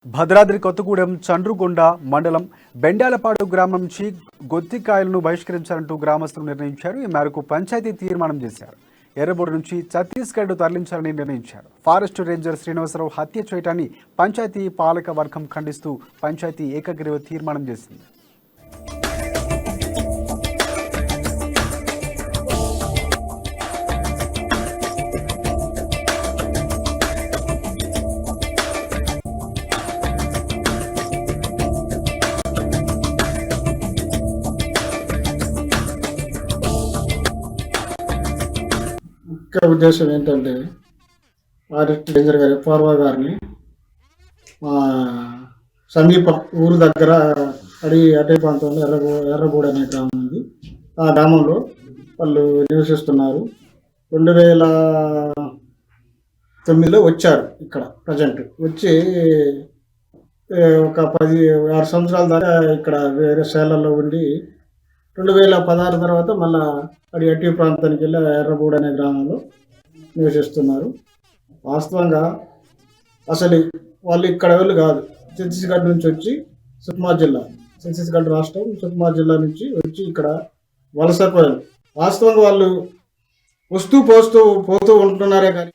భద్రాద్రి కొత్తగూడెం చండ్రుగొండ మండలం బెండాలపాడు గ్రామం నుంచి గొత్తికాయలను బహిష్కరించాలంటూ గ్రామస్తులు నిర్ణయించారు. ఈ మేరకు పంచాయతీ తీర్మానం చేశారు. ఎర్రబోడు నుంచి ఛత్తీస్గఢ్ తరలించాలని నిర్ణయించారు. ఫారెస్ట్ రేంజర్ శ్రీనివాసరావు హత్య చేయటాన్ని పంచాయతీ పాలక వర్గం ఖండిస్తూ పంచాయతీ ఏకగ్రీవ తీర్మానం చేసింది. ముఖ్య ఉద్దేశం ఏంటంటే ఫారెస్ట్ రేంజర్ గారి గారిని సమీప ఊరు దగ్గర అటవీ ప్రాంతంలో ఎర్రగూడ అనే గ్రామం ఉంది. ఆ గ్రామంలో వాళ్ళు నివసిస్తున్నారు. 2009లో వచ్చారు. ఇక్కడ ప్రజెంట్ వచ్చి ఒక 16 సంవత్సరాల దాకా ఇక్కడ వేరే శాలల్లో ఉండి 2016 తర్వాత మళ్ళా అటవీ ప్రాంతానికి వెళ్ళి ఎర్రగూడ అనే గ్రామంలో నివసిస్తున్నారు. వాస్తవంగా అసలు వాళ్ళు ఇక్కడ వాళ్ళు కాదు, ఛత్తీస్గఢ్ నుంచి వచ్చి సుక్మా జిల్లా, ఛత్తీస్గఢ్ రాష్ట్రం సుక్మా జిల్లా నుంచి వచ్చి ఇక్కడ వలసపోయారు. వాస్తవంగా వాళ్ళు పోతూ ఉంటున్నారే కానీ